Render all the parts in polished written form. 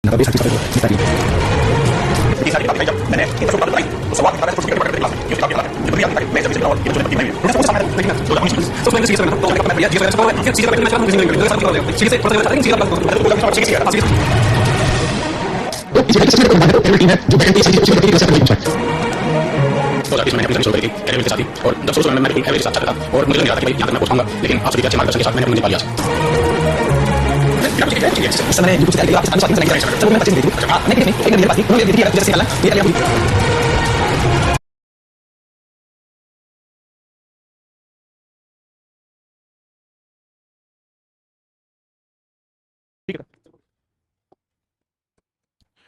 नकबे साथी साथी इतनी सारी बातें जब मैंने इन सब बातों बताई तो सवाल उठा रहा है तो पकड़ के क्लास ये बात ये दुनिया की मैं जब से और ये जो नहीं है उन्होंने सब सामान लेकिन तो हम सब मैंने सीधे तो मैं भैया जी वगैरह सब सीधे बैठने का नहीं सब कर दे सीधे पता नहीं सीधा बात तो सीधे सीधे तो इसी वजह से मेरे को मानते हैं टीम है जो बैठती है सीधी उसी तरह से तो जाके मैंने अपनी सोच रही थी के साथ ही और जब सोच मैंने बिल्कुल एवरेज साथ था और मुझे नहीं लगा था कि यहाँ तक मैं पहुंचूंगा लेकिन आप सभी के अच्छे मार्गदर्शन के साथ मैंने अपनी निकाल लिया उस समय जो कुछ आप अनुसार नहीं करें सब मैं अच्छे नहीं हां नहीं एक मेरे पास उन्होंने देखिए जैसे निकाला ये अभी ठीक है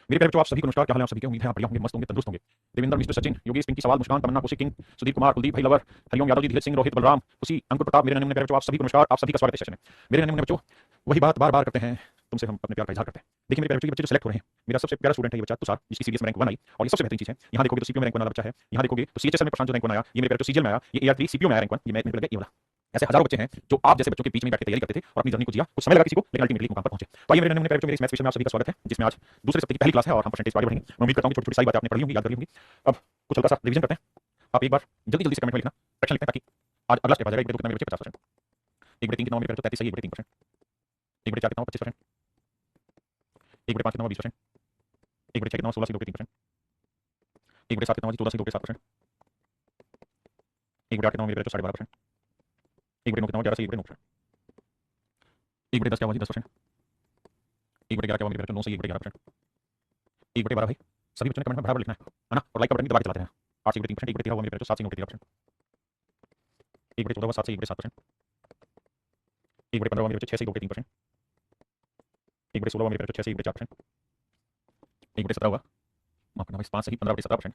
मेरे प्यारे बच्चों आप सभी को नमस्कार क्या हाल है आप सभी के उम्मीद है आप बढ़िया होंगे मस्त होंगे तंदुरुस्त होंगे देवेंद्र मिस्टर सचिन योगेश पिंकी सवाल मुस्कान तमन्ना कौशिक किंग सुदीप कुमार कुलदीप भाई लवर हरिओम यादव जी धीरज सिंह रोहित बलराम खुशी अंकुर प्रताप मेरे नन्हे बच्चों आप सभी को नमस्कार आप सभी का स्वागत है सेशन में मेरे नन्हे बच्चों वही बात बार बार करते हैं तुमसे हम अपने प्यार का इजहार करते हैं देखिए मेरे प्यारे बच्चे जो सिलेक्ट हो रहे हैं मेरा सबसे प्यारा स्टूडेंट है ये बच्चा तुषार जिसकी सीरीज में रैंक 1 आई और ये सबसे बेहतरीन चीज है यहाँ देखोगे तो सीपीयू में रैंक 1 वाला बच्चा है यहाँ देखोगे तो सीएचएस में प्रशांत जो रैंक 1 आया ये मेरे प्यारे सीजीएल में आया ये एआर3 सीपीयू में आया रैंक 1 ये मेरे लगे ये वाला ऐसे हजारों बच्चे हैं जो आप जैसे बच्चों के बीच में बैठ के तैयारी करते थे और अपनी जर्नी को जिया कुछ समय लगा किसी को लेकिन अल्टीमेटली मुकाम पर पहुंचे तो आइए मेरे नन्हे प्यारे मेरे मैथ्स विषय में आप सभी का स्वागत है जिसमें आज दूसरे सप्ताह की पहली क्लास है और हम परसेंटेज आगे बढ़ेंगे मैं उम्मीद करता हूं कि छोटी-छोटी सारी बातें आपने पढ़ी होंगी याद करी होंगी अब कुछ हल्का सा रिवीजन करते हैं आप एक बार जल्दी जल्दी से कमेंट में लिखना फ्रैक्शन लिखते हैं ताकि आज अगला स्टेप आ जाएगा एक बड़े 2 कितना मेरे बच्चे 50% एक बड़े 3 कितना मेरे बच्चे 33 सही एक बड़े 3% एक बड़े 4 कितना 25% एक बड़े 5 कितना 20% एक बड़े 6 कितना 16 से 2 के 3% एक बड़े 7 कितना 14 से 2 के 7% एक बड़े 8 कितना मेरे बच्चे 12.5% एक बड़े 9 कितना 11 से 1 बड़े 9%, एक बड़े 10 क्या हुआ जी 10%, एक बड़े 11 क्या हुआ मेरे बच्चे 9 से 1 बड़े 11%, एक बड़े 12 भाई सभी बच्चों ने कमेंट में बराबर लिखना है ना और लाइक का बटन दबा के चलाते हैं 8 से 1 बड़े 3%, एक बड़े 13 हुआ मेरे बच्चे 7 से 9 बड़े 13%, एक बड़े 14 हुआ 7 से 1 बड़े 7%, एक बड़े 15 हुआ मेरे बच्चे 6 से 2 के 3%, एक बड़े 16 हुआ मेरे बच्चे 6 से 1 बड़े 4%, एक बड़े 17 हुआ माफ करना भाई 5 से ही 15 बड़े 17%,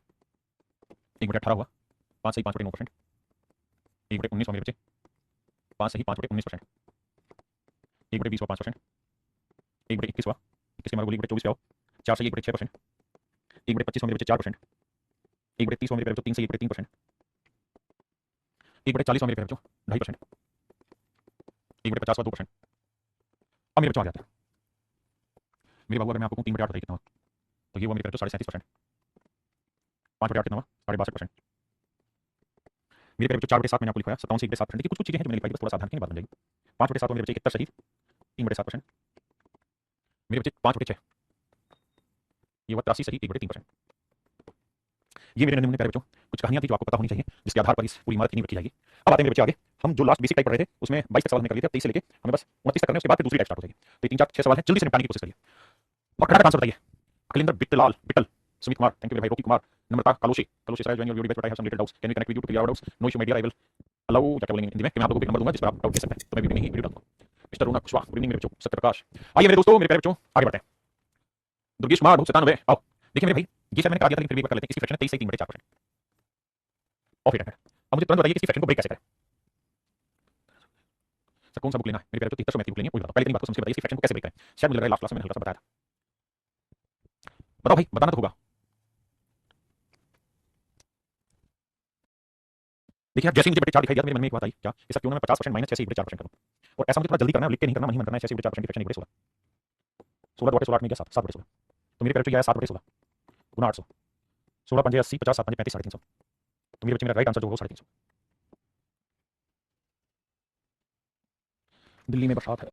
एक बड़े 18 हुआ 5 से ही 5 बड़े 9%, एक बड़े 19 हुआ मेरे बच्चे 5 से ही 5 बड़े 19%, एक बड़े 20 हुआ 5%, एक बड़े 21 हुआ 21 के मार्ग एक बड़े 24 क्या हो 4 से 1 बड़े 6%, एक बड़े 25 हुआ मेरे बच्चे 4%, एक बड़े 30 हुआ मेरे बच्चों 3 से 1 बड़े 3%, एक बड़े 40 हुआ मेरे बच्चों 2.5%, एक बड़े 50 हुआ 2%। अब मेरे बच्चों आ जाते हैं मेरे बाबू अगर मैं आपको 3 बटे 8 बताइए कितना हुआ तो ये हुआ मेरे बच्चों 37%, 5 बटे 8 कितना हुआ 62.5%, मेरे बच्चों 4 बटे 7 मैंने आपको लिखवाया 57 से 1 बटे 7%। देखिए कुछ कुछ चीजें हैं जो मैंने लिखवाई बस थोड़ा सावधान की बात बन जाएगी 5 बटे 7 हुआ मेरे बच्चे 71 सही 3 बटे 7%, मेरे बच्चे 5 बटे 6 ये हुआ 83 सही 1 बटे 3%। ये मेरे नन्हे प्यारे बच्चों कुछ कहानियां थी जो आपको पता होनी चाहिए जिसके आधार पर इस पूरी इमारत की नींव रखी जाएगी। अब आते हैं मेरे बच्चे आगे हम जो लास्ट बेसिक टाइप पढ़ रहे थे उसमें 22 तक सवाल हमने कर लिए थे 23 से लेके हमें बस 29 तक करने उसके बाद फिर दूसरी टाइप स्टार्ट हो जाएगी तो 3 4 6 सवाल हैं जल्दी से निपटाने की कोशिश करिए और खटाखट आंसर बताइए। अखिलेंद्र बिट्टलाल बिट्टल सुमित कुमार थैंक यू भाई Rocky Kumar Namrata Kaloshi Kaloshi sir join your video but I have some little doubts can you connect with you to clear our doubts no issue my dear I will allow क्या बोलेंगे हिंदी में कि मैं आप लोगों को एक नंबर दूंगा जिस पर आप डाउट कह सकते हैं तो मैं वीडियो में ही वीडियो डालूंगा। मिस्टर रोना कुशवाहा गुड इवनिंग मेरे बच्चों सत्यप्रकाश आइए मेरे दोस्तों मेरे प्यारे बच्चों आगे बढ़ते हैं दुर्गेश कुमार 97 आओ देखिए मेरे भाई ये शायद मैंने कहा दिया था लेकिन फिर भी एक बार कर लेते हैं इसकी फ्रैक्शन है 23 से 3 बटे 4% और फिर अब मुझे तुरंत बताइए कि इसकी फ्रैक्शन को ब्रेक कैसे करें सर कौन सा बुक लेना है मेरे प्यारे बच्चों 73 बुक लेंगे वही बताओ पहले दिन बात को समझ के बताइए इसकी फ्रैक्शन को कैसे ब्रेक करें शायद मुझे लग रहा है लास्ट क्लास में मैंने हल्का सा बताया था बताओ भाई बताना तो होगा। देखिए जैसे मुझे बटे 4 दिखाई दिया मेरे मन में एक बात आई क्या ऐसा क्यों ना मैं 50% माइनस 6 से 1 बटे 4% करूं और ऐसा मुझे थोड़ा जल्दी करना है लिख के नहीं करना नहीं मन करना है 6 से 1 बटे 4% की फ्रैक्शन 1 बटे 16 16 2 16 8 में गया 7 7 बटे 16 तो मेरे प्यारे बच्चों ये आया 7 बटे 16 गुना 800 16 5 80 50 7 5 35 350 तो मेरे बच्चे मेरा राइट आंसर जो हो 350 दिल्ली में बरसात है।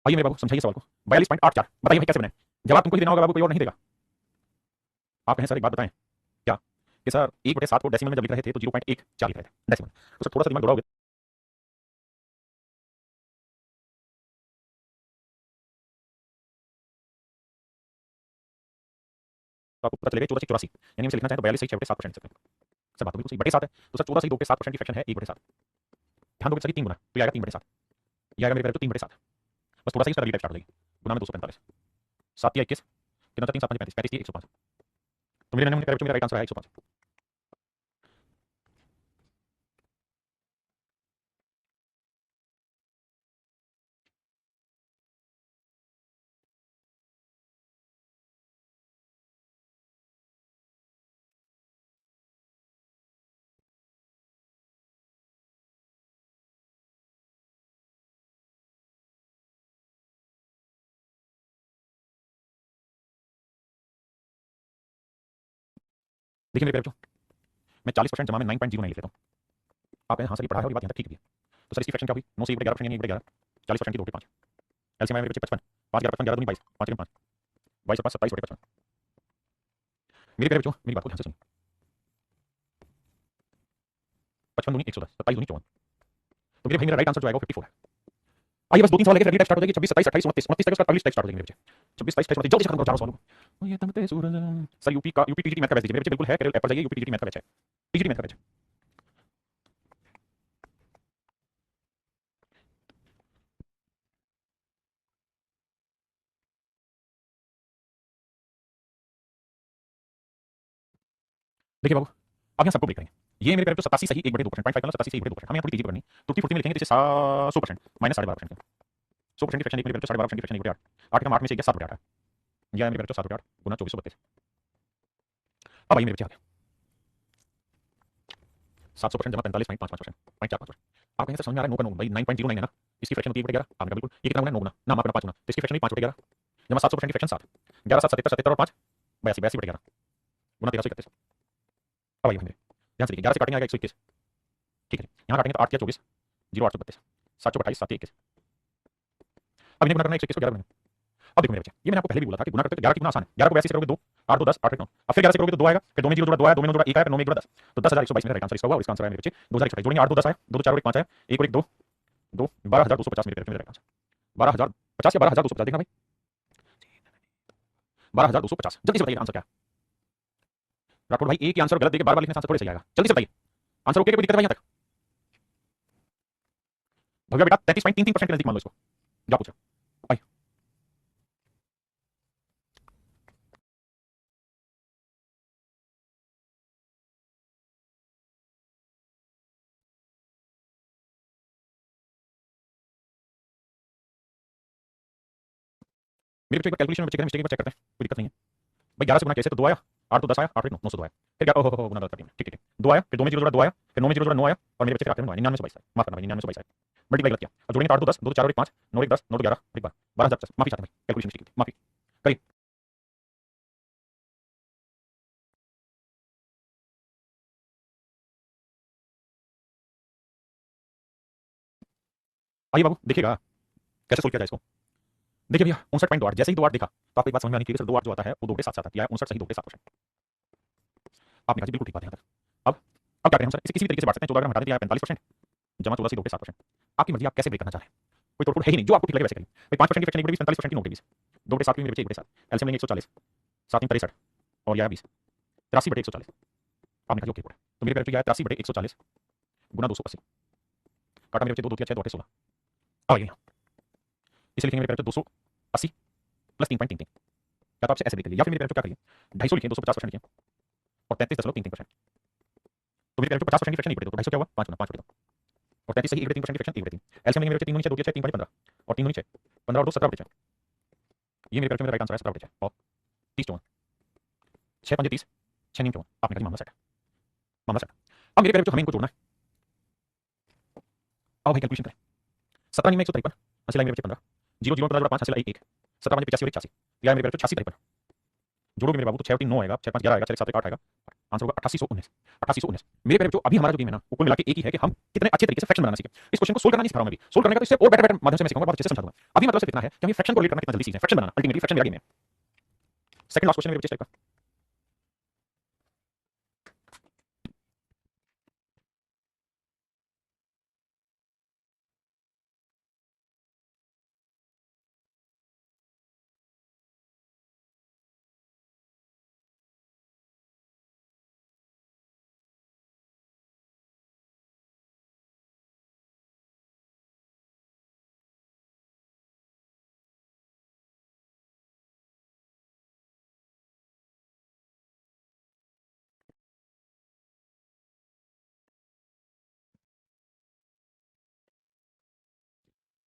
आइए मेरे बाबू समझाइए सवाल को 42.84 बताइए भाई कैसे बनाए जवाब तुमको ही देना होगा बाबू कोई और नहीं देगा। आप कहें सर एक बात बताएं क्या कि सर 1/7 को डेसिमल में जब लिख रहे थे तो 0.14 लिख रहे थे डेसिमल तो सर थोड़ा सा दिमाग दौड़ाओगे तो आपको पता चलेगा 84 यानी इसे लिखना चाहे तो 42 सही 6/7% लिख सकते हैं सर बात तो बिल्कुल सही बटे 7 है तो सर 14 सही 2/7% की फ्रैक्शन है 1/7 ध्यान दोगे सर 3 गुना तो ये आएगा 3/7 ये आएगा मेरे तो 3/7 बस थोड़ा सा इसका अगली टाइप स्टार्ट हो जाएगी गुना में 245 7 या 21 कितना 3 7 5 35 35 105 तो मेरे नंबर मेरा राइट आंसर है 105। देखिए मेरे प्यारे बच्चों, मैं 40% जमा में 9.09 लिख लेता हूँ। आप कहें हाँ सर ये पढ़ा है और ये बात यहाँ तक ठीक भी है। तो सर इसकी फ्रैक्शन क्या हुई? 9 से 1 बटे 11% यानी 1 बटे 11, 40% की 2 बटे 5। एलसीएम आया मेरे बच्चे 55, 5 11 55 11 दूनी 22, 5 3 5, 22 और 5 27 बटे 55। मेरे प्यारे बच्चों मेरी बात को ध्यान से सुनिए। 55 दूनी 110, 27 दूनी 54। तो मेरे भाई मेरा राइट आंसर जो आएगा वो 54 है। आइए बस 2-3 सवाल लेकर अगली टेस्ट स्टार्ट हो जाएगी। 26 27 28 29 29 तक उसका अगली टेस्ट स्टार्ट हो जाएगी मेरे बच्चे। 26 27 28 जल्दी से खत्म करो चारों सवालों को। ये तमते सूरज सर यूपी टीजीटी मैथ का बैच दीजिए मेरे बच्चे, बिल्कुल है कैरियर ऐप पर जाइए, यूपी टीजीटी मैथ का बैच है, टीजीटी मैथ का बैच है। देखिए बाबू अब यहाँ सबको ब्रेक करेंगे। ये मेरे प्यारे तो 87 सही 1 बटे 2%, 0.5 87 सही 1 बटे 2%। हमें यहाँ थोड़ी टीजीटी करनी त्रुटि फुर्ती में लिखेंगे जैसे 100% माइनस 12.5%, 100% की फ्रैक्शन 1 मेरे प्यारे तो 12.5% की फ्रैक्शन 1 बटे 8 8 का 8 में से 7 बटे 8 है, यह मेरे प्यारे तो 7 बटे 8 गुना 2432। अब आइए मेरे बच्चे आगे 700% जमा 45.55%, 0.45%। आप कहेंगे सर समझ में आ रहा है नो का नो भाई 9.09 है ना, इसकी फ्रैक्शन होती है 1 बटे 11। आपने कहा बिल्कुल, ये कितना गुना है 9 गुना, ना आपका 5 गुना, तो इसकी फ्रैक्शन 5 बटे 11 जमा 700% की फ्रैक्शन 7, 11 7 77 77 और 5 82 82 बटे 11 गुना 1331। अब आइए मेरे ध्यान से देखिए, 11 से काटेंगे आएगा 121, ठीक है यहाँ काटेंगे तो 8 या 24 0 832 7 28 7 21। अब इन्हें गुना करना 121 को 11 में। अब देखो मेरे बच्चे ये मैंने आपको पहले भी बोला था कि गुना करते तो 11 की गुना आसान है, 11 को 82 से करोगे 2 8 2 10 8 9, अब फिर 11 से करोगे तो 2 आएगा, फिर 2 में 0 जुड़ा 2 आया, 2 में 9 जुड़ा 1 आया, फिर 9 में 1 जुड़ा 10, तो 10122 मेरा राइट आंसर इसका हुआ। और इसका आंसर आया मेरे बच्चे 2028। जोड़ेंगे 8 2 10 आया, 2 2 4 और 1 5 आया, 1 और 1 2 2 12250 मेरे राइट आंसर 12050 या 12250 देखना भाई 12250। जल्दी से बताइए आंसर क्या है। राठौड़ भाई एक ही आंसर गलत देके बार बार लिखने से आंसर थोड़े सही आएगा, जल्दी से बताइए आंसर ओके, कोई दिक्कत है भाई यहाँ तक? भैया बेटा 33.33% के नजदीक मान लो इसको, क्या पूछा भाई। मेरे बच्चे एक बार कैलकुलेशन में बच्चे करें मिस्टेक एक बार चेक करते हैं, कोई दिक्कत नहीं है भाई। 11 से गुना कैसे, तो 2 आया, 8 2 10 आया, 8 1 9 902 आया, फिर क्या ओहो गुना गलत कर दिया, ठीक ठीक ठीक 2 आया, फिर 2 में 0 जुड़ा 2 आया, फिर 9 में 0 जुड़ा 9 आया, और मेरे बच्चे फिर आते हैं 9922 आया, माफ करना भाई 9922 आया, मल्टीप्लाई गलत किया। अब जोड़ेंगे 8 2 10 2 4 और 1 5 9 1 10 9 2 11 1 12 12050, माफी चाहते हैं भाई कैलकुलेशन मिस्टेक थी, माफी करिए। आइए बाबू देखिएगा कैसे सोल्व किया जाए इसको। देखिए भैया 59.28, जैसे ही 2 8 देखा तो आपको एक बात समझ में आनी चाहिए कि सर 2 8 जो आता है वो 2 बटे 7 आता है, 59 सही 2 बटे 7%। आपने कहा जी बिल्कुल ठीक बात है यहाँ तक। अब क्या करें हम सर, इसे किसी भी तरीके से बांट सकते हैं, 14 हटा देते हैं 45% जमा 14 से 2 बटे 7%। आपकी मर्जी, आप कैसे ब्रेक करना चाह रहे हैं, कोई तोड़ है ही नहीं, जो आपको ठीक लगे वैसे करिए। 5% की फ्रैक्शन 1 बटे 20, 45% की 9 बटे 20, 2 बटे 7 की मेरे बच्चे 1 बटे 7, एलसीएम लेंगे 140, 7 3 63 और यह 20 83 बटे 140। आपने कहा ओके कोड है, तो मेरे पे आया 83 बटे 140 गुना 280, काटा मेरे बच्चे 2 2 6 2 8 16। अब आइए यहाँ इसे लिखेंगे मेरे पे 280 प्लस 3.33, या तो आपसे ऐसे ब्रेक करिए या फिर मेरे पे क्या करिए 250 लिखिए, 250% लिखिए और 33.33%। तो मेरे पे 50% की फ्रैक्शन 1 बटे 2, तो 250 क्या हुआ 5 गुना 5 बटे 2 और 33 सही 1 बटे 3% की फ्रैक्शन 1 बटे 3। एलसीएम लेंगे मेरे बच्चे 3 गुनी 6 2 6 3 5 15 और 3 गुनी 6 15 और 2 17 बटे 6। ये मेरे पे मेरा राइट आंसर है 17 बटे 6 और 30 54 6 5 30 6 9 54। आपने कहा मामला सेट है, मामला सेट। अब मेरे पे हमें इनको जोड़ना है। आओ भाई कैलकुलेशन करें। 17 में 153 हासिल आएंगे मेरे बच्चे 15, 0 0 15 5 हासिल आई 1, 17 5 85 और 81 या मेरे पे 86 53। जोड़ोगे मेरे बाबू तो 6 और 3 9 आएगा, 6 5 11 आएगा, 6 7 8 आएगा, आंसर होगा 8819 8819। मेरे पे जो अभी हमारा जो गेम है ना वो कुल मिला के एक ही है कि हम कितने अच्छे तरीके से फ्रैक्शन बनाना सीखें। इस क्वेश्चन को सोल्व करना नहीं सिखा रहा हूं मैं, अभी सोल्व करने का तो इससे और बेटर बेटर माध्यम से मैं सिखाऊंगा, बहुत अच्छे से समझा दूंगा। अभी मतलब सिर्फ इतना है कि हम ये फ्रैक्शन को रिलेट करना कितना जल्दी सीखें, फ्रैक्शन बनाना अल्टीमेटली फ्रैक्शन मेरा गेम है। सेकंड लास्ट क्वेश्चन मेरे बच्चे टाइप का।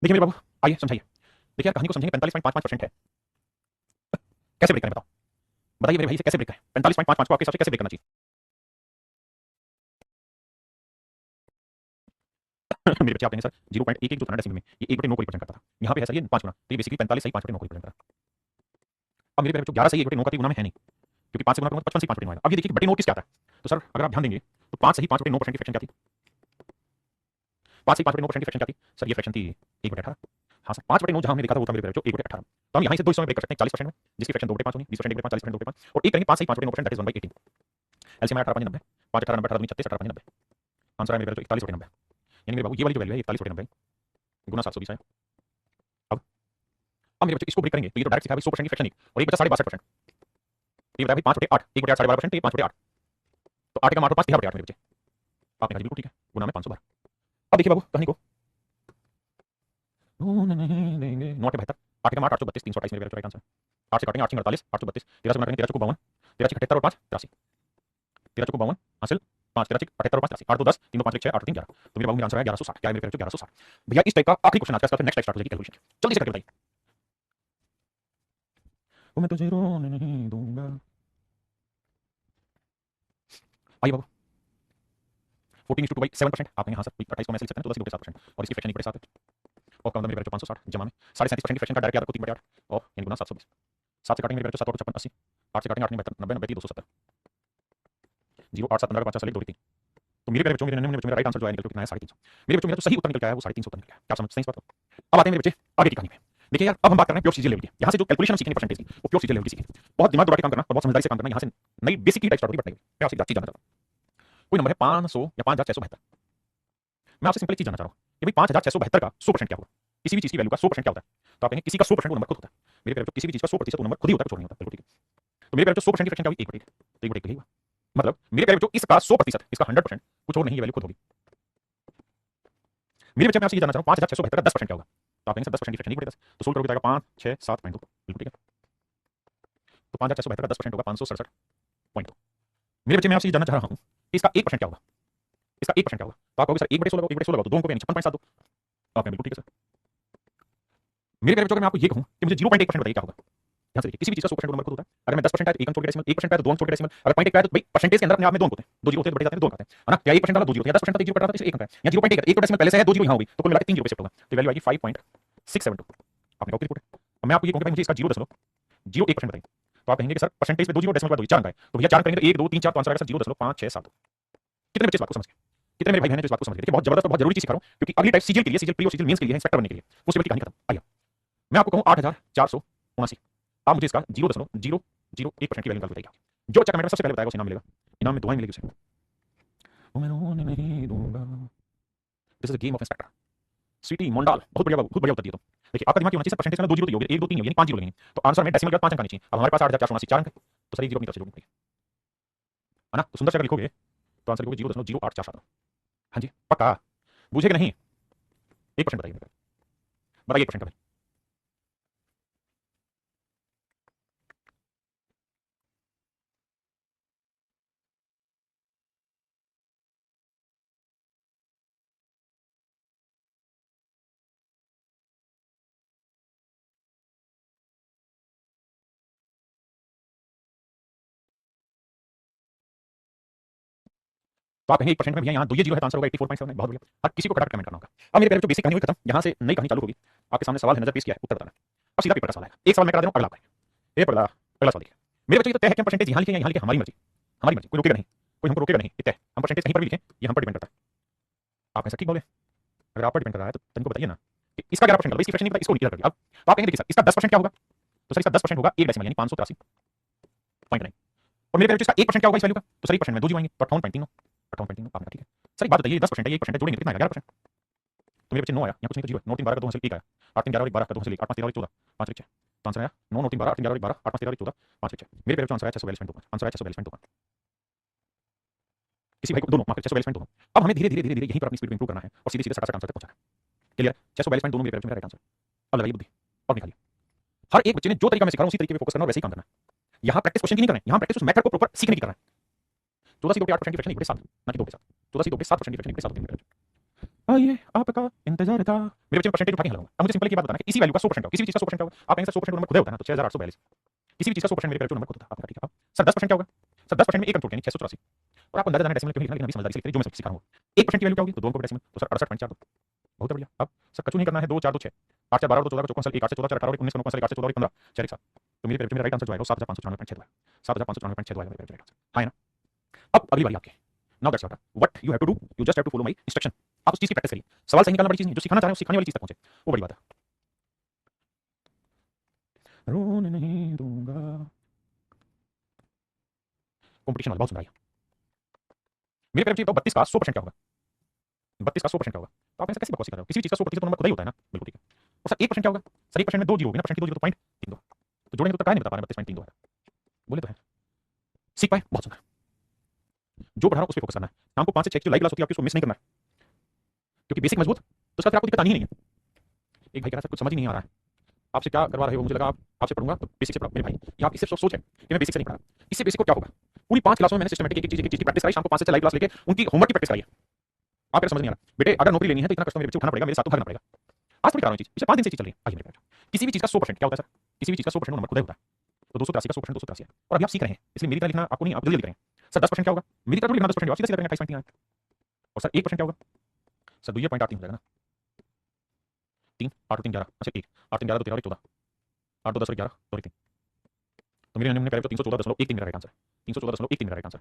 देखिए मेरे बाबू आइए समझाइए, देखिए यार कहानी को समझेंगे 45.55% है, कैसे ब्रेक करें बताओ, बताइए मेरे भाई इसे कैसे ब्रेक करें। 45.55 को आपके हिसाब से कैसे ब्रेक करना चाहिए? मेरे बच्चे आप कहेंगे सर 0.11 जो था ना डेसिमल में ये 1 बटे 9 को रिप्रेजेंट करता था, यहाँ पे है सर ये 5 गुना, तो ये बेसिकली 45 सही 5 बटे 9 को रिप्रेजेंट करता है। अब मेरे बच्चों 11 सही 1 बटे 9 का 3 गुना में है नहीं, क्योंकि 5 से गुना करूंगा तो 55 से 5/9 आएगा। अब ये देखिए बटे 9 किसका आता है, तो सर अगर आप ध्यान देंगे तो 5 से ही 5/9% की फ्रैक्शन क्या थी, 5 से 5/9% की फ्रैक्शन क्या थी सर, ये फ्रैक्शन थी 1/18। हाँ सर 5/9 जहां हमने देखा था वो था मेरे जो 1/18। तो हम यहाँ से दो हिस्सों में ब्रेक कर सकते हैं 40% में, जिसकी फ्रैक्शन 2/5 होगी, 20% 1/5, 40% 2/5, और एक करेंगे 5 से 5/9%, दैट इज 1/18। एलसीएम 18 5 90, 5 18 90 18 36 18 5 90, आंसर है मेरे जो 41/90। यानी मेरे बाबू ये वाली जो वैल्यू है 41/90 गुना 720 है। अब मेरे बच्चे इसको ब्रेक करेंगे तो ये तो डायरेक्ट सिखा भाई 100% की फ्रैक्शन एक और एक बचा 62%। ये बताया भाई 5/8, 1/8 12%, तो ये 5/8, तो 8 का मार्क 5 13/8 मेरे बच्चे। आपने कहा बिल्कुल ठीक है, गुना में 512। अब देखिए बाबू कहानी को देंगे 9 के 72, 8 का मार्क 832, 328 मेरे राइट आंसर। 8 से काटेंगे 8 48, 832, 13 से गुना करेंगे 13 चौको 52, 13 से 78 और 5 83, 13 चौको 52 हासिल 5 13 78 और 5 83, 8 2 10, 3 2 5 1 6 8 3 11। तो मेरे बाबू मेरा आंसर है 1160। क्या है मेरे 1160 भैया। इस टाइप का आखिरी क्वेश्चन आज का, नेक्स्ट टाइप स्टार्ट हो जाएगी कैलकुलेशन, जल्दी से करके बताइए। वो मैं तुझे रोने नहीं दूंगा। आइए बाबू 14:2/7%। आप यहाँ सर 28 को मैं लिख सकते हैं, 14 से 7%, और इसकी फ्रैक्शन 1/7 है, और का मतलब मेरे 560 जमा में 37.5% की फ्रैक्शन का डायरेक्ट याद रखो 3/8 और यानी गुना 720। 7 से काटेंगे मेरे 7 और 56 80, 8 से काटेंगे 8 90 90 270, 0 8 7 15 का 50 2 3। तो मेरे बच्चों मेरे बच्चों मेरा राइट आंसर जो है निकल कितना है 350। मेरे बच्चों मेरा जो सही उत्तर निकल के आया वो 350 उत्तर निकल गया। क्या आप समझते हैं इस बात को? अब आते हैं मेरे बच्चे आगे की कहानी में। देखिए यार अब हम बात कर रहे हैं प्योर सीजीएल लेवल की। यहाँ से जो कैलकुलेशन हम सीखेंगे परसेंटेज की वो प्योर सीजीएल लेवल की सीखेंगे। बहुत दिमाग दौड़ा के काम करना और बहुत समझदारी से काम करना। यहाँ से नई बेसिक की टाइप स्टार्ट होगी, बट नहीं मैं आपसे एक चीज जानना चाहता हूँ। कोई नंबर है 500 या 5672, मैं आपसे सिंपल एक चीज जानना चाह रहा हूँ कि भाई 5672 का 100% क्या होगा, किसी भी चीज की वैल्यू का 100% क्या होता है। तो आप कहेंगे किसी का 100% वो नंबर खुद होता है। मेरे प्यारे बच्चों किसी भी चीज का 100% वो नंबर खुद ही होता है, कुछ और नहीं होता, बिल्कुल ठीक है। तो मेरे प्यारे बच्चों 100% की फ्रैक्शन क्या हुई 1/8, तो 1/8 होगा। मतलब मेरे प्यारे बच्चों इसका 100%, इसका 100% कुछ और नहीं, ये वैल्यू खुद होगी। मेरे बच्चे मैं आपसे ये जानना चाह रहा हूँ 5672 का 10% क्या होगा। तो आप कहेंगे सर 10% की फ्रैक्शन नहीं पड़ेगा, तो सोल्व करोगे तो आएगा 5 6 7.2, बिल्कुल ठीक है। तो 5672 का 10% होगा 567.2। मेरे बच्चे मैं आपसे ये जानना चाह रहा हूँ कि इसका 1% क्या होगा, इसका 1% क्या होगा। तो आप कहोगे सर 1/16 1/16 लगाओ तो 2 अंकों पे यानी 56.72। तो आप बिल्कुल ठीक है सर। मेरे प्यारे बच्चों अगर मैं आपको ये कहूँ कि मुझे 0.1% बताइए क्या होगा। यहाँ से देखिए किसी भी चीज का 100% नंबर खुद होता है। अगर मैं 10% आया तो 1 अंक छोड़ के डेसिमल, 1% आया तो 2 अंक छोड़ के डेसिमल, अगर 0.1 आया तो भाई परसेंटेज के अंदर अपने आप में 2 अंक होते हैं, 2 जीरो होते हैं तो बढ़ जाते हैं, 2 अंक आते हैं, है ना। या 1% डाला 2 जीरो होते हैं, 10% तो 1 जीरो कट रहा था तो 1 अंक है, या 0.1 है 1 तो डेसिमल पहले से है 2 जीरो यहाँ हो गई, तो कुल मिला के 3 जीरो पे शिफ्ट होगा, तो वैल्यू आएगी 5.672। आपने कहा रिपोर्ट है। अब मैं आपको ये कहूंगा भाई मुझे इसका 0.1% बताइए। तो आप कहेंगे कि सर परसेंटेज पे 2 जीरो डेसिमल का 2 4 अंक है, तो भैया 4 करेंगे तो 1 2 3 4, तो आंसर आएगा सर 0.5 6 7। कितने बच्चे इस बात को समझ गए, कितने मेरे भाई बहन इस बात को समझ गए। देखिए बहुत जबरदस्त और बहुत जरूरी चीज सिखा रहा हूं, क्योंकि अगली टाइप सीजीएल के लिए, सीजीएल प्री और सीजीएल मेंस के लिए है, इंस्पेक्टर बनने के लिए, उस लेवल की कहानी खत्म। आइए मैं आपको कहूं 8479, आप मुझे इसका 0.001% की वैल्यू निकाल बताइए। जो बच्चा कमेंट में सबसे पहले बताएगा उसे इनाम मिलेगा, इनाम में दुआएं मिलेगी उसे। वो मैं रोने नहीं दूंगा। This is a game of inspector. Sweety Mondal, बहुत बढ़िया बाबू, बहुत बढ़िया उत्तर दिया। तो देखिए आपका दिमाग क्यों होना चाहिए परसेंटेज में 2 जीरो तो होगी, 1 2 3 होगी, यानी 5 जीरो लगेंगे, तो आंसर में डेसिमल के बाद 5 अंक आने चाहिए। अब हमारे पास 8479 4 अंक है, तो सर एक जीरो अपनी तरफ से जोड़ेंगे, है ना। तो सुंदर से अगर लिखोगे तो आंसर लिखोगे 0.0847। हाँ जी पक्का, बूझे कि नहीं। 1% बताइए, बताइए 1% का। तो आप कहेंगे 1% में भैया यहाँ 2 ये जीरो है तो आंसर होगा 84.7। बहुत बढ़िया, हर किसी को फटाफट कमेंट करना होगा। अब मेरे प्यारे जो बेसिक कहानी हुई खत्म, यहाँ से नई कहानी चालू होगी। आपके सामने सवाल है, नजर पेश किया है, उत्तर बताना। अब सीधा पेपर का सवाल आएगा, एक सवाल मैं करा दे रहा हूँ, अगला करेंगे। ये पगला अगला सवाल देखिए। मेरे बच्चों ये तो तय है कि हम परसेंटेज यहाँ लिखें या यहाँ लिखें, हमारी मर्जी, हमारी मर्जी, कोई रोकेगा नहीं, कोई हमको रोकेगा नहीं। तय हम परसेंटेज कहीं पर भी लिखें, ये हम पर डिपेंड करता है। आप ऐसा ठीक बोले, अगर आप पर डिपेंड कर रहा है तो तुमको बताइए ना कि इसका 11% कर दो, इसकी फ्रैक्शन नहीं पता, इसको निकल कर दिया। अब आप कहेंगे देखिए सर इसका 10% क्या होगा, तो सर इसका 10% होगा 1 डेसिमल यानी 583.9। और मेरे इसका 1% क्या होगा इस वैल्यू का, तो सर 1% में 2 जीरो आएंगे, 58.3। 58.3 आपने कहा ठीक है। सर एक बात बताइए 10% है, 1% जोड़ेंगे तो कितना आएगा 11%। तो मेरे बच्चे 9 आया, यहाँ कुछ नहीं तो जीरो है। 9 3 12 का 2 हासिल 1 आया, 8 3 11 और 1 12 का 2 हासिल 1, 8 5 13 और 1 14, 5 1 6। तो आंसर आया 9 9 3 12 8 3 11 और 1 12, 8 5 13 और 1 14, 5 1 6। मेरे पेरेंट्स आंसर आया 642.2, आंसर आया 642.2। किसी भाई को दोनों मार्क 642.2। अब हमें धीरे धीरे धीरे धीरे यहीं पर अपनी स्पीड को इंप्रूव करना है और सीधे सीधे सटासट आंसर तक पहुंचना है। क्लियर, 642.2 मेरे पेरेंट्स मेरा राइट आंसर। अब लगाइए बुद्धि और निकालिए। हर एक बच्चे ने जो तरीका मैं सिखा रहा हूं उसी तरीके पे फोकस करना और वैसे ही काम करना है। यहाँ प्रैक्टिस क्वेश्चन की नहीं करना है, यहाँ प्रैक्टिस उस मेथड को प्रॉपर सीखने की करना है। 14 से 2 पे 8% की फ्रैक्शन 1/7 ना कि 2/7, 14 से 2 पे 7% की फ्रैक्शन 1/7 होती है। आइए आपका इंतजार था। मेरे बच्चे परसेंटेज उठा के लगाऊंगा। अब मुझे सिंपल की बात बताना है कि इसी वैल्यू का 100% हो, किसी भी चीज का 100% होगा। आप कहेंगे सर 100% नंबर खुद होता है ना, तो 6842। किसी भी चीज का 100% मेरे पेरेंट्स नंबर खुद होता है। आपका ठीक है। सर 10% क्या होगा, सर 10% में 1 अंक छोड़ के यानी 684। और आपको अंदाजा जाना डेसिमल क्यों लिखना, लेकिन अभी समझदारी से लिखते जो मैं सिखा रहा हूं। 1% की वैल्यू क्या होगी, तो 2 अंकों पे डेसिमल, तो सर 68.42। बहुत बढ़िया। अब सर कचू नहीं करना है, 2 4 2 6, 8 4 12 2 14 का चौकों 1 8 से 14 4 18 19 का 9 1 8 से 14 और 15 4 1 7। तो मेरे मेरा राइट आंसर जो आएगा 7594.6 है। 7594.6 आएगा मेरे राइट आंसर। हाँ है ना। अब अगली बारी आपकी। Now that's what you have to do, you just have to follow my instruction. आप उस चीज की प्रैक्टिस करिए। सवाल सही निकालना बड़ी चीज नहीं है, जो सिखाना चाह रहे हो सिखाने वाली चीज तक पहुंचे वो बड़ी बात है। रोने नहीं दूंगा। कंपटीशन वाला बहुत सुन रहा है। मेरे पेरेंट्स बताओ 32 का 100% क्या होगा? 32 का 100% क्या होगा? तो आप ऐसा कैसे बकवास कर रहे हो? किसी भी चीज का 100% तो नंबर खुदा ही होता है ना। बिल्कुल ठीक है। और सर 1% क्या होगा? सर 1% में 2 जीरो होगी ना, परसेंट की 2 जीरो तो पॉइंट 32। तो जोड़ेंगे तो क्या नहीं बता पा रहे 32.32 है। बोले तो है। सीख पाए बहुत सुंदर। जो पढ़ा रहा हूं उस पे फोकस करना है। शाम को 5 से 6 की लाइव क्लास होती है आपकी, उसको मिस नहीं करना है। क्योंकि बेसिक मजबूत तो उसका फिर आपको दिक्कत आनी ही नहीं है। एक भाई कह रहा है कुछ समझ ही नहीं आ रहा है। आपसे क्या करवा रहे हो? मुझे लगा आप आपसे पढ़ूंगा तो बेसिक से पढ़ा। मेरे भाई ये आपकी सिर्फ सोच है कि मैं बेसिक से नहीं पढ़ा। इससे बेसिक को क्या होगा? पूरी 5 क्लासों में मैंने सिस्टमैटिक एक चीज की प्रैक्टिस कराई। शाम को 5 से 6 लाइव क्लास लेके उनकी होमवर्क की प्रैक्टिस कराई है। आप समझ नहीं आ रहा बेटे, अगर नौकरी लेनी है तो इतना कष्ट मेरे बच्चे उठाना पड़ेगा, मेरे साथ तो भागना पड़ेगा। आज थोड़ी करा रहा हूँ चीज, पिछले 5 दिन से चीज चल रही है। आइए मेरे पास किसी भी चीज का 100% क्या होता है सर? किसी भी चीज का 100% नंबर खुदा ही होता है। तो 283 का 100% 283 है। और अभी आप सीख रहे हैं, इसलिए मेरी तरह लिखना आपको नहीं, आप जल्दी जल्दी करें। सर 10% क्या होगा? मेरी तरह लिखना 10% आप सीधे सीधे करेंगे 28.3 है। और सर 1% क्या होगा? सर 2.83 हो जाएगा ना। 3 8 3 11, अच्छा 1 8 3 11 2 13 14, 8 2 10 11 2 3। तो मेरे हमने कहा 314.13 मेरा राइट आंसर है। 314.13 मेरा राइट आंसर।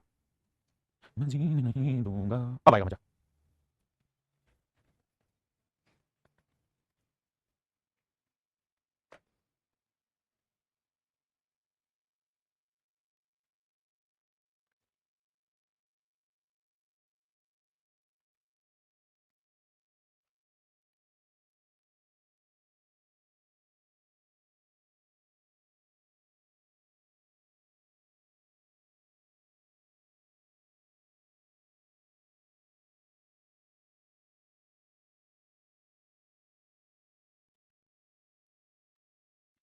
मैं जीने नहीं दूंगा। अब आएगा मजा।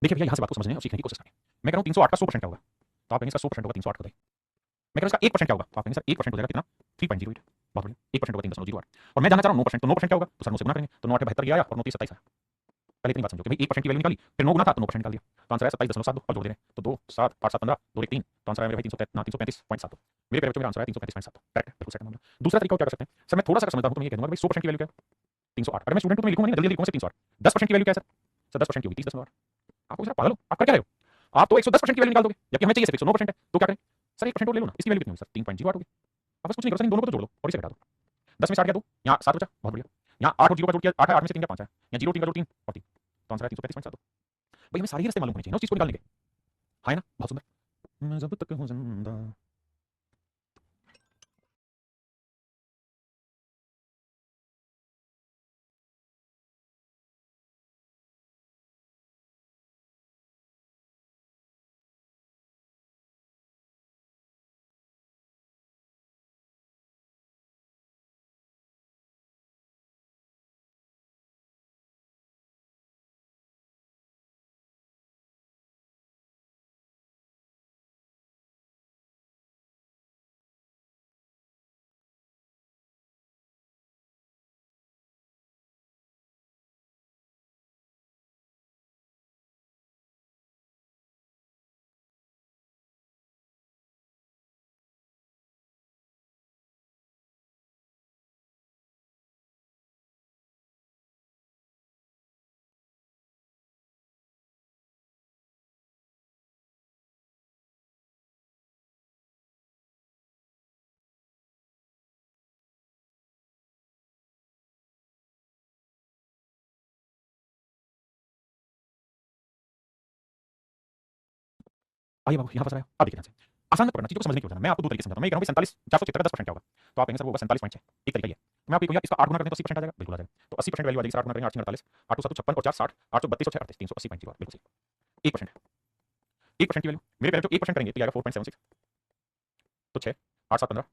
देखिए भैया यहाँ से बात को समझने और सीखने की कोशिश करें। मैं कह रहा हूँ 308 का 100% क्या होगा? तो आप कहेंगे इसका 100% होगा 308 होता है। मैं कह रहा हूँ इसका 1% क्या होगा? तो आप कहेंगे सर 1% हो जाएगा कितना? 3.08। बहुत बढ़िया। 1% होगा 3.08। और मैं जानना चाह रहा हूँ 9%, तो 9% क्या होगा? तो सर 9 से गुना करेंगे तो 9 8 72 आया और 9 30 27 आया। पहले इतनी बात समझो कि भाई 1% की वैल्यू निकाली, फिर 9 गुना था तो 9% निकाल दिया। तो आंसर है 27.72 और जोड़ दे रहे हैं तो 2 7 8 7 15 2 1 3। तो आंसर है मेरे भाई 335.7। मेरे पेरेंट्स मेरा आंसर है 335.7। करेक्ट है, बिल्कुल सही मामला। दूसरा तरीका क्या कर सकते हैं? सर मैं थोड़ा सा समझता हूं तो मैं ये कह दूंगा भाई 100% की वैल्यू क्या है? 308। अगर मैं स्टूडेंट हूं तो मैं लिखूंगा नहीं, जल्दी जल्दी लिखूंगा 308। 10% की वैल्यू क्या है सर? सर 10% की होगी 30.8। आपको सर पागल हो, आप कर क्या रहे हो? आप तो 110% की वैल्यू निकाल दोगे, जबकि हमें चाहिए सिर्फ 109% है। तो क्या करें? सर 1% और ले लो ना, इसकी वैल्यू कितनी होगी सर? 3.08 होगी। आप बस कुछ नहीं करो सर, इन दोनों को तो जोड़ दो और इसे घटा दो। 10 में 60 गया 2, यहाँ 7 बचा, बहुत बढ़िया। यहाँ 8 और 0 का जोड़ किया 8 है, 8 में से 3 का 5 है। यहाँ 0 3 का जोड़ 3 और 3। तो आंसर है 335.7। भाई हमें सारी ही रास्ते मालूम होने चाहिए ना उस चीज को निकालने के। हाँ है ना, बहुत सुंदर। मैं जब तक हूँ जिंदा। आइए बाबू यहाँ फंस रहा है। अब देखिए ध्यान से, आसान मत पकड़ना, चीजों को समझने की वजह मैं आपको दो तरीके से समझाता हूँ। मैं कह रहा हूँ 47 470 का 10% क्या होगा? तो आप कहेंगे सर वो 47.6। एक तरीका ये। मैं आपको इसका 8 गुना करते हैं तो 80% आ जाएगा, बिल्कुल आ जाएगा। तो 80% वैल्यू आ जाएगी सर, 8 गुना करेंगे 8 48, 8 7 56 और 4 60, 832 और 6 38, 380.0, बिल्कुल सही। 1% 1% की वैल्यू मेरे पहले जो 1% करेंगे तो आएगा 4.76। तो 6 8 7 15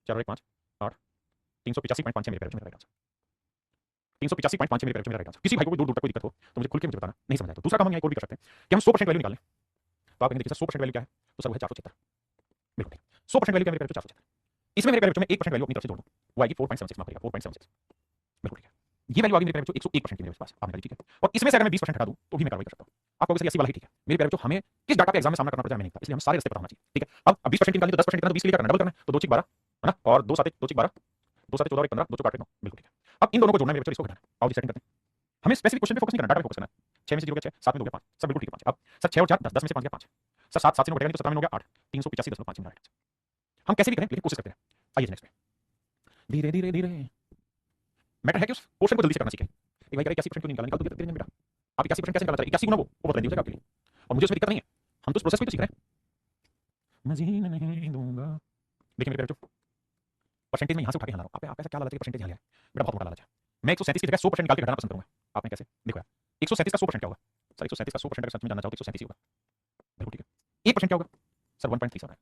4 और 1 5 8, 385.56 मेरे पहले मेरा राइट आंसर। 385.56 मेरे पहले मेरा राइट आंसर। किसी भाई को दूर दूर तक कोई दिक्कत हो तो मुझे खुल के मुझे बताना, नहीं समझ आया तो दूसरा काम हम यहाँ और भी कर सकते हैं कि हम 100% वैल्यू निकालें। तो आप कहेंगे देखिए सर 100% वैल्यू क्या है? तो सर वो है 476। बिल्कुल ठीक। 100% वैल्यू क्या है मेरे पहले 476। इसमें मेरे पहले में 1% वैल्यू अपनी तरफ से जोड़ दूं, वो आएगी 4.76 माफ करिएगा 4.76। बिल्कुल ठीक है। ये वैल्यू आ गई मेरे पहले 101% की मेरे पास आपने कहा ठीक है। और इसमें से अगर मैं 20% हटा दूं तो भी मैं कार्रवाई कर सकता हूं। आप कहोगे सर 80 वाला ही ठीक है। मेरे पहले हमें किस डाटा के एग्जाम में सामना करना पड़ जाए हमें नहीं पता, इसलिए हम सारे रास्ते पता होना चाहिए ठीक है। अब 20% निकालनी तो 10% कितना, तो 20 के लिए करना, डबल करना है तो 2 6 12 है ना, और 2 7 2 6 12, 2 7 14 और 1 15, 2 4 8 9, बिल्कुल ठीक है। अब इन दोनों को जोड़ना है मेरे बच्चों, इसको घटाना है। आओ जी सेटिंग करते हैं। हमें स्पेसिफिक क्वेश्चन पे फोकस नहीं करना, डाटा पे फोकस करना है। 6 में से 0 गया 6, 7 में 2 गया 5, सर बिल्कुल ठीक है 5। अब सर 6 और 4 10, 10 में से 5 गया 5, सर 7 7 से 9 घटेगा नहीं तो 17 में हो गया 8, 385.5 मिनट। हम कैसे भी करें लेकिन कोशिश करते हैं। आइए नेक्स्ट में धीरे धीरे धीरे मैटर है कि उस क्वेश्चन को जल्दी से करना सीखें। एक भाई कह रहे 81% क्यों नहीं निकाला, निकाल दोगे तेरे बेटा। आप 81% कैसे निकालना चाहिए, 81 गुना वो बहुत रेडी हो जाएगा आपके लिए, और मुझे उसमें दिक्कत नहीं है, हम तो उस प्रोसेस को ही तो सीख रहे हैं। मैं जीने नहीं दूंगा। देखिए मेरे बेटा परसेंटेज में यहाँ से उठा के यहाँ ला रहा हूँ। आप ऐसा क्या लालच है कि परसेंटेज यहाँ लिया है, बेटा बहुत मोटा लालच है। मैं 137 की जगह 100% निकाल के घटाना पसंद करूंगा। आपने कैसे देखो यार 137 का 100% क्या होगा सर, 137 का 100% अगर सच में जानना चाहो तो 137 ही होगा, बिल्कुल ठीक है। 1% क्या होगा सर 1.3 सर।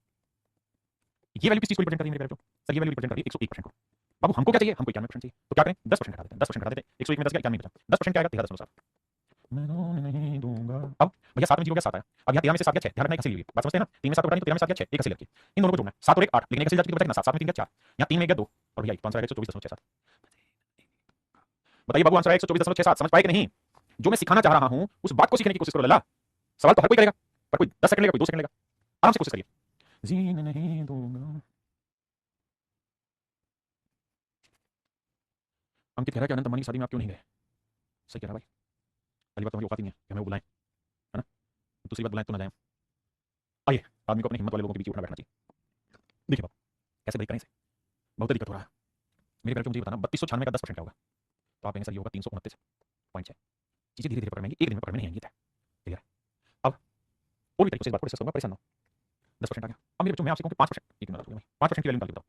ये वैल्यू किस चीज को रिप्रेजेंट कर रही है मेरे बेटा, सर ये वैल्यू रिप्रेजेंट कर रही है 101% को। बाबू हमको क्या चाहिए, हमको 91% चाहिए, तो क्या करें 10% घटा देते हैं, 10% घटा देते हैं, 101 में 10 गया 91 बचा, 10% क्या आएगा 13.7। मैं नहीं दूंगा। अब भैया 7 में 0 गया 7 आया, अब यहाँ 13 में से 7 गया 6, ध्यान रखना एक हंसी ली बात समझते हैं ना, 3 में 7 को घटाएंगे तो 13 में 7 गया 6, एक हंसी लगी, इन दोनों को जोड़ना है, 7 और 1 8, लेकिन एक हंसी जाती है तो बचा कितना 7 में 3 गया 4, यहाँ 3 में गया 2 और भैया आंसर आएगा 124.67। बताइए बाबू आंसर आएगा 124.67, समझ पाए कि नहीं। जो मैं सिखाना चाह रहा हूं उस बात को सीखने की कोशिश करो लल्ला। सवाल तो हर कोई करेगा, पर कोई 10 सेकंड लेगा, कोई 2 सेकंड लेगा, आराम से कोशिश करिए। जीने नहीं दूंगा। अंकित कह रहा है कि अनंत अंबानी की शादी में आप क्यों नहीं गए, सही कह रहा है भाई, पहली बात तो हमारी औकात ही नहीं है कि हमें वो बुलाएं, है ना, दूसरी बात बुलाएं तो ना जाएं। आइए आदमी को अपनी हिम्मत वाले लोगों के बीच उठना बैठना चाहिए। देखिए बाबू कैसे ब्रेक करें इसे, बहुत दिक्कत हो रहा है मेरे पैर को, मुझे बताना 3296 का 10% क्या होगा, तो आप कहेंगे सर ये होगा 329.6। चीजें धीरे धीरे पकड़ में आएंगी, एक दिन में पकड़ में नहीं आएंगी, क्लियर है। अब और भी तरीके से इस बात को डिस्कस करूंगा, परेशान ना हो। 10% आ गया, अब मेरे बच्चों मैं आपसे कहूँ कि 5%, एक मिनट 5% की वैल्यू निकाल के बताओ।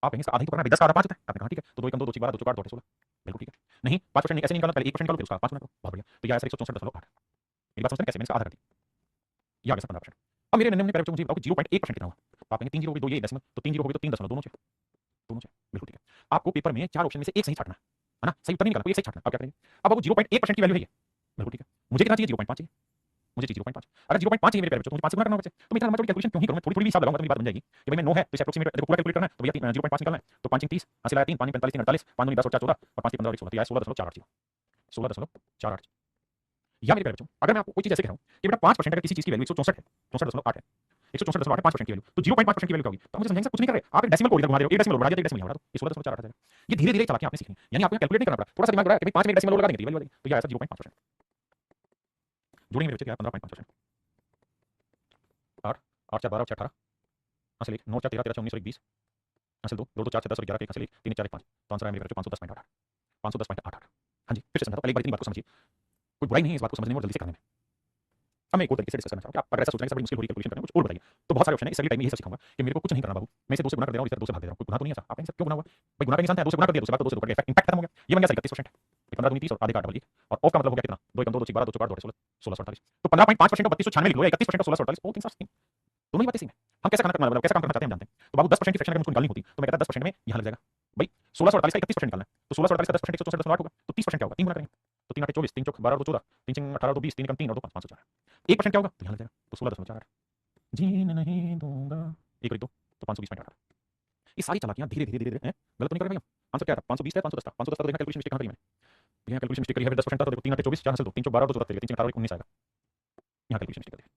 आप कहेंगे सर आधा ही तो पकड़ना है, 10 का आधा 5 होता है, आपने कहा ठीक है, तो 2 1 2 2 6 12 2 4 8 16, बिल्कुल ठीक है। नहीं 5% नहीं, ऐसे नहीं निकालना, पहले 1% निकालो फिर उसका 5 गुना करो, बहुत बढ़िया। तो ये आया सर 164.8। मेरी बात समझते हैं कैसे, मैंने इसका आधा कर दिया, ये आ गया सर 15%। अब मेरे नन्हे मुन्ने प्यारे बच्चों मुझे बताओ कि 0.1% कितना हुआ, तो आप कहेंगे 3 जीरो हो गई, 2 ये डेसिमल, तो 3 जीरो हो गई तो 3 दशमलव, दोनों छः, दोनों छः, बिल्कुल ठीक है। आपको पेपर में 4 ऑप्शन में से एक सही छाटना है ना, सही उत्तर नहीं निकालना, कोई एक सही छाटना, आप क्या करेंगे। अब आपको 0.1% की वैल्यू है ये, बिल्कुल ठीक है। मुझे कितना चाहिए 0.5 चाहिए, मुझे चाहिए 0.5। अगर 0.5 चाहिए मेरे प्यारे बच्चों तो मुझे 5 से गुना करना होगा, तो मैं इतना लंबा चौड़ी कैलकुलेशन क्यों ही करूं, मैं थोड़ी थोड़ी भी हिसाब लगाऊंगा तो मेरी बात बन जाएगी कि भाई मैं 9 है तो इसे अप्रोक्सीमेट देखो पूरा कैलकुलेट करना है, तो भैया 0.5 निकालना है, तो 5 30 हासिल आया 3 5 45 3 48 5 10 और 4 14 और 5 15 और 1 16, तो यह 16.48 16.48। या मेरे प्यारे बच्चों अगर मैं आपको कोई चीज ऐसे कह रहा हूं कि बेटा 5% अगर किसी चीज की वैल्यू 164 है, 64.8 है, 164.8 है 5% की वैल्यू, तो 0.5% की वैल्यू क्या होगी, तो मुझे समझाएंगे सर कुछ नहीं कर रहे आप, एक डेसिमल को इधर घुमा रहे हो, एक डेसिमल बढ़ा दिया, एक डेसिमल बढ़ा दो, ये 16.4 आ जाएगा। ये धीरे धीरे चालाकी आपने सीखनी, यानी आपको कैलकुलेट नहीं करना पड़ा, थोड़ा सा दिमाग लगा कि भाई 5 में एक डेसिमल लगा देंगे वैल्यू आ जाएगी, तो ये आया सर 0.5%। जोड़ेंगे मेरे बच्चे क्या 15.5%, 8 8 4 12 6 18 हासिल 1 9 4 13 13 19 और 1 20 हासिल 2 2 2 4 6 10 और 11 1 हासिल 1 3 4 1 5, तो आंसर आया मेरे बच्चों 510.88 510.88। हाँ जी फिर से समझाता हूं, पहले एक बार इतनी बात को समझिए, कोई बुराई नहीं है इस बात को समझने में और जल्दी से करने में। अब मैं एक और तरीके से डिस्कस करना चाहूँ कि आप अगर ऐसा सोच रहे हैं कि बड़ी मुश्किल हो रही है कैलकुलेशन करना, कुछ और बताइए, तो बहुत सारे ऑप्शन है, इस अगली टाइम में यही सब सिखाऊंगा कि मेरे को कुछ नहीं करना बाबू, मैं इसे 2 से गुना कर दे रहा हूँ, इसे 2 से भाग दे रहा हूँ, कोई गुना तो नहीं है ऐसा, आप कहेंगे सर क्यों गुना हुआ, भाई गुना का निशान था 2 से गुना कर दिया, 2 से भाग 2 से 2 कर दिया, इम्पैक्ट खत्म हो गया, ये बन गया सर 31%, 15 दूनी 30 और आधे का डबल 1, और ऑफ का मतलब हो गया कितना 2 1 2 2 6 12 2 4 8 16 1648, तो 15.5% का 3296 लिख लो, 31% का 1648, बहुत इंसान दोनों ही बातें सेम है। हम कैसे करना मतलब कैसे काम करना चाहते हैं हम जानते हैं, तो बाबू 10% की फ्रैक्शन अगर मुझको निकालनी होती तो मैं कहता 10% में यहाँ लग जाएगा भाई 1648 का 31% निकालना है, तो 1648 का 10% 164.8 होगा, तो 30% क्या होगा 3 गुना करेंगे, तो 3 8 24 3 चौक 12 और 2 14 3 6 18 2 20 3 कम 3 और 2 5 504, 1% क्या होगा तो यहाँ लग जाएगा, तो 16.48 जीने नहीं दूंगा, एक और एक दो तो 520.18। ये सारी चालाकियां धीरे धीरे धीरे धीरे हैं, गलत तो नहीं कर रहे भैया। आंसर क्या था 520 है 510 था, 510 था, तो यहाँ कैलकुलेशन मिस्टेक कहां करी मैंने, यहाँ कैलकुलेशन मिस्टेक करी है, 10% था तो देखो 3 8 24 4 हासिल 2 3 चौक 12 2 14 3 4 18 19 आएगा, यहाँ कैलकुलेशन मिस्टेक कर दी,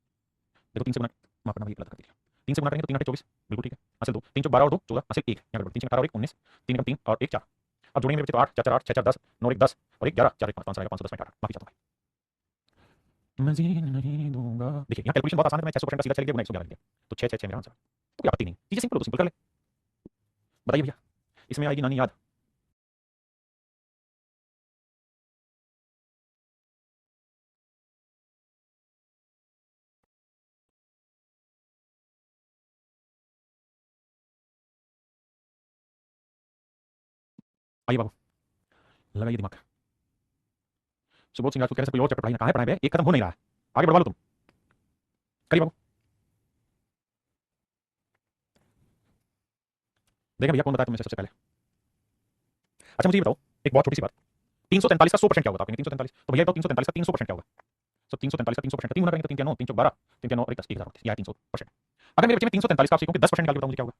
देखो 3 से गुना माफ करना भैया गलत कर दिया, 3 से गुना करेंगे तो 3 8 24 बिल्कुल ठीक है, हासिल 2 3 चौक 12 और 2 14 हासिल 1, यहाँ गड़बड़ 3 6 18 और 1 19 3 कम 3 और 1 4, अब जोड़ेंगे मेरे बच्चे तो 8 4 4 8 6 4 10 9 1 10 और 1 11 4 1 5 5 आएगा 510.8, माफी चाहता हूं भाई मैं जीने नहीं दूंगा। देखिए यहाँ कैलकुलेशन बहुत आसान है, मैं 600% का सीधा चल गया, 111 लिख दिया, तो 6 6 6 मेरा आंसर, तो कोई आपत्ति नहीं, चीजें सिंपल हो तो सिंपल कर ले। बताइए भैया इसमें आएगी नानी याद, आइए बाबू लगाइए दिमाग। सुबोध सिंह राजपूत कह रहे हैं कोई और चैप्टर पढ़ाई ना, कहाँ है पढ़ाए बे, एक खत्म हो नहीं रहा है, आगे बढ़वा लो तुम, करिए बाबू। देखा भैया कौन बताया तुम्हें सबसे पहले। अच्छा मुझे ये बताओ एक बहुत छोटी सी बात, 343 का 100% क्या होगा, आप कहेंगे 343, तो भैया बताओ 343 का 300% क्या होगा, तो 343 का 300% 3 गुना करेंगे तो 3 9 3 12 3 9 और 10 1000 यह 300%। अगर मेरे बच्चे में 343 का आप सीखोगे 10% निकाल के बताओ मुझे क्या होगा,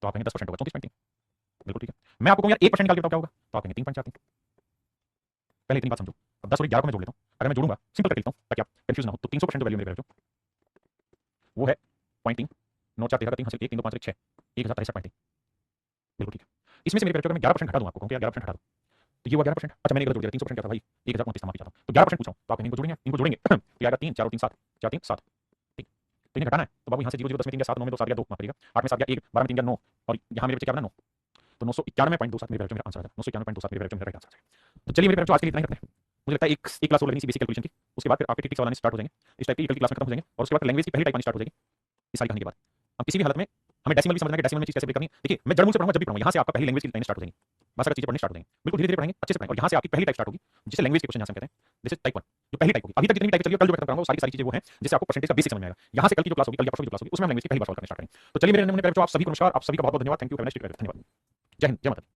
तो आप कहेंगे 10% होगा 34.3, बिल्कुल ठीक है। मैं आपको कहूँ यार 1% निकाल के बताओ क्या होगा, तो आप कहेंगे 3.43। पहले इतनी बात समझो, अब 10 और 11 को मैं जोड़ लेता हूँ, अगर मैं जोड़ूंगा सिंपल करके लिखता हूँ ताकि आप कंफ्यूज ना हो, तो 300% वैल्यू मेरे बच्चों वो है 0.3 9 4 13 का 3 हासिल 1 3 2 5 1 6 1063.3, बिल्कुल ठीक है। इसमें से मेरे बच्चों अगर मैं 11% हटा दूं, आपको कहूँ कि 11% हटा दूं, तो ये हुआ 11%। अच्छा मैंने गलत जोड़ दिया, 300% क्या था भाई, 1029 था, माफी चाहता हूँ। तो 11% पूछ रहा हूँ, तो आप इनको जोड़ेंगे, इनको जोड़ेंगे तो ये आएगा 3 4 और 3 7, 4 3 7। ठीक, तो इन्हें घटाना है, तो बाबू यहाँ से 0 0 10 में 3 गया 7, 9 में 2 7 गया 2, माफ करिएगा, 8 में 7 गया 1, 12 में 3 गया 9, और यहाँ मेरे बच्चे क्या बना 9, तो 991.27 मेरे मेरा आंसर आ जाएगा, 991.27 मेरे मेरा राइट आंसर है। तो चलिए मेरे बच्चों आज के लिए इतना ही करते हैं। मुझे लगता है एक क्लास और लगनी सी बेसिक कैलकुलेशन की, उसके बाद फिर आपके टिक वाला स्टार्ट हो जाएंगे, इस टाइप की क्लास खत्म हो जाएंगे, और उसके बाद लैंग्वेज की पहली टाइप आनी स्टार्ट हो जाएगी इस सारी कहानी के बाद। हम किसी भी हालत में हमें डेसिमल भी समझना है कि डेसिमल में चीज कैसे ब्रेक करनी है। देखिए मैं जड़ मूल से पढ़ूंगा जब भी पढ़ूंगा, यहाँ से आपका पहली लैंग्वेज की लाइन स्टार्ट हो जाएंगी, बस अगर चीजें पढ़नी स्टार्ट हो जाएंगी, बिल्कुल धीरे धीरे पढ़ेंगे, अच्छे से पढ़ेंगे, और यहाँ से आपकी पहली टाइप स्टार्ट होगी जिसे लैंग्वेज के क्वेश्चन यहाँ से कहते हैं, दिस इज टाइप 1, जो पहली टाइप होगी। अभी तक जितनी टाइप चली है कल जो खत्म कराऊंगा वो सारी सारी चीजें वो हैं जिससे आपको परसेंटेज का बेसिक समझ में आएगा। यहाँ से कल की जो क्लास होगी, कल या परसों की जो क्लास होगी, उसमें हम लैंग्वेज की पहली बार सॉल्व करना स्टार्ट करेंगे। तो चलिए मेरे नमूने प्यारे बच्चों, आप सभी को नमस्कार, आप सभी का बहुत बहुत धन्यवाद, thank you, have a nice day, धन्यवाद, जय हिंद, जय माता दी।